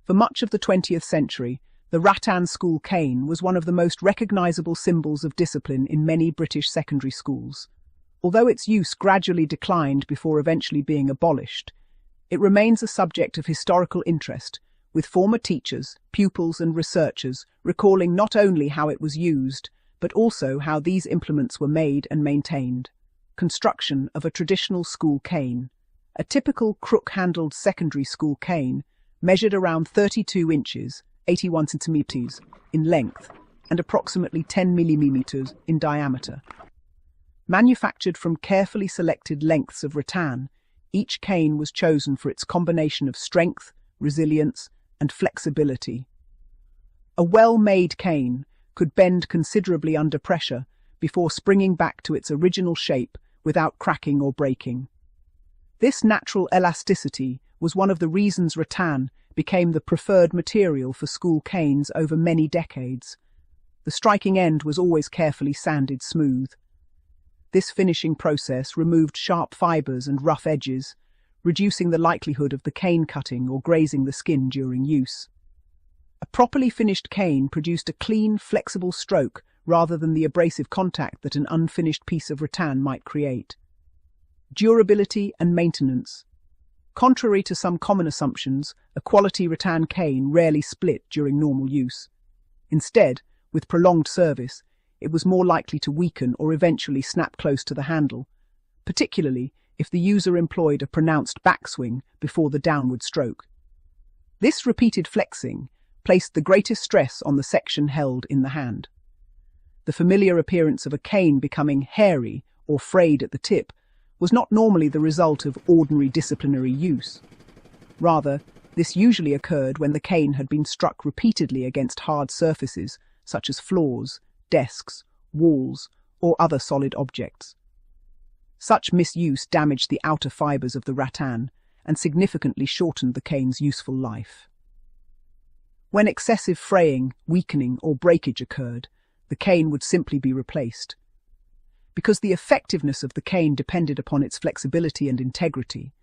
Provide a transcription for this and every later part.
For much of the 20th century, the rattan school cane was one of the most recognisable symbols of discipline in many British secondary schools. Although its use gradually declined before eventually being abolished, it remains a subject of historical interest, with former teachers, pupils and researchers recalling not only how it was used, but also how these implements were made and maintained. Construction of a traditional school cane. A typical crook-handled secondary school cane measured around 32 inches, 81 centimeters, in length and approximately 10 millimeters in diameter. Manufactured from carefully selected lengths of rattan, each cane was chosen for its combination of strength, resilience, and flexibility. A well-made cane could bend considerably under pressure before springing back to its original shape without cracking or breaking. This natural elasticity was one of the reasons rattan became the preferred material for school canes over many decades. The striking end was always carefully sanded smooth. This finishing process removed sharp fibres and rough edges, reducing the likelihood of the cane cutting or grazing the skin during use. A properly finished cane produced a clean, flexible stroke rather than the abrasive contact that an unfinished piece of rattan might create. Durability and maintenance. Contrary to some common assumptions, a quality rattan cane rarely split during normal use. Instead, with prolonged service, it was more likely to weaken or eventually snap close to the handle, particularly if the user employed a pronounced backswing before the downward stroke. This repeated flexing placed the greatest stress on the section held in the hand. The familiar appearance of a cane becoming hairy or frayed at the tip was not normally the result of ordinary disciplinary use. Rather, this usually occurred when the cane had been struck repeatedly against hard surfaces such as floors, desks, walls, or other solid objects. Such misuse damaged the outer fibres of the rattan and significantly shortened the cane's useful life. When excessive fraying, weakening, or breakage occurred, the cane would simply be replaced. Because the effectiveness of the cane depended upon its flexibility and integrity,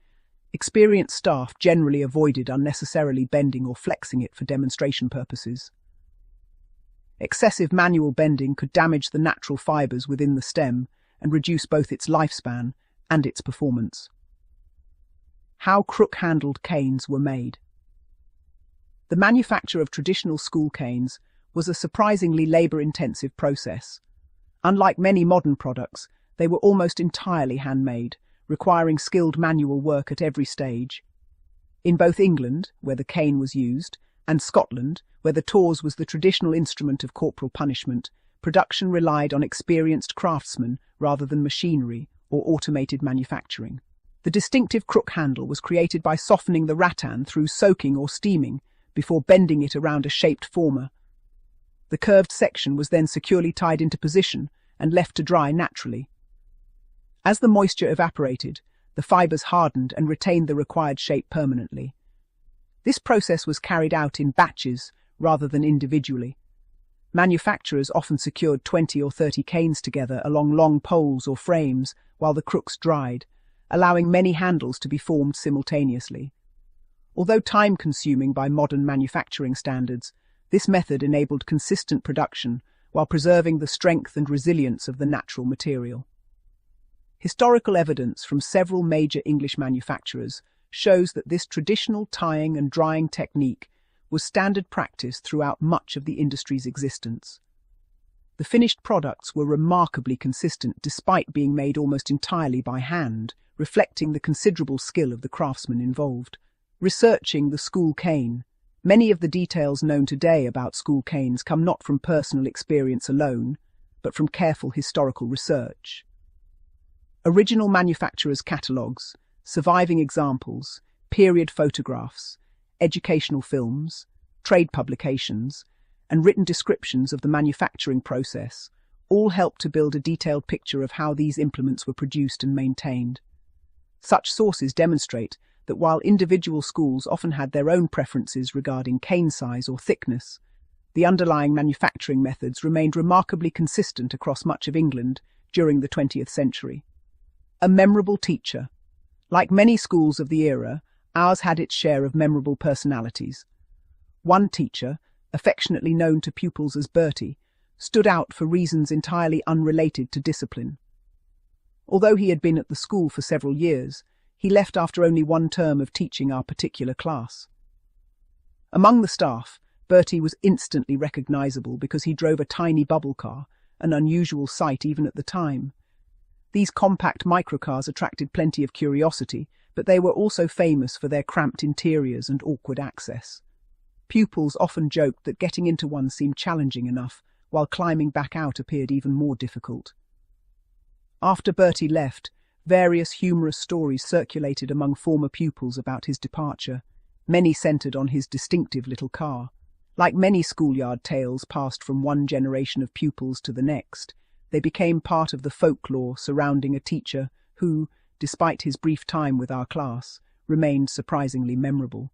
experienced staff generally avoided unnecessarily bending or flexing it for demonstration purposes. Excessive manual bending could damage the natural fibres within the stem and reduce both its lifespan and its performance. How crook-handled canes were made. The manufacture of traditional school canes was a surprisingly labour-intensive process. Unlike many modern products, they were almost entirely handmade, requiring skilled manual work at every stage. In both England, where the cane was used, and Scotland, where the tawse was the traditional instrument of corporal punishment, production relied on experienced craftsmen rather than machinery or automated manufacturing. The distinctive crook handle was created by softening the rattan through soaking or steaming before bending it around a shaped former. The curved section was then securely tied into position and left to dry naturally. As the moisture evaporated, the fibres hardened and retained the required shape permanently. This process was carried out in batches rather than individually. Manufacturers often secured 20 or 30 canes together along long poles or frames while the crooks dried, allowing many handles to be formed simultaneously. Although time-consuming by modern manufacturing standards, this method enabled consistent production while preserving the strength and resilience of the natural material. Historical evidence from several major English manufacturers shows that this traditional tying and drying technique was standard practice throughout much of the industry's existence. The finished products were remarkably consistent despite being made almost entirely by hand, reflecting the considerable skill of the craftsmen involved. Researching the school cane. Many of the details known today about school canes come not from personal experience alone, but from careful historical research. Original manufacturers' catalogues, surviving examples, period photographs, educational films, trade publications, and written descriptions of the manufacturing process all help to build a detailed picture of how these implements were produced and maintained. Such sources demonstrate that while individual schools often had their own preferences regarding cane size or thickness, the underlying manufacturing methods remained remarkably consistent across much of England during the 20th century. A memorable teacher. Like many schools of the era, ours had its share of memorable personalities. One teacher, affectionately known to pupils as Bertie, stood out for reasons entirely unrelated to discipline. Although he had been at the school for several years, he left after only one term of teaching our particular class. Among the staff, Bertie was instantly recognisable because he drove a tiny bubble car, an unusual sight even at the time. These compact microcars attracted plenty of curiosity, but they were also famous for their cramped interiors and awkward access. Pupils often joked that getting into one seemed challenging enough, while climbing back out appeared even more difficult. After Bertie left, various humorous stories circulated among former pupils about his departure, many centred on his distinctive little car. Like many schoolyard tales passed from one generation of pupils to the next, they became part of the folklore surrounding a teacher who, despite his brief time with our class, remained surprisingly memorable.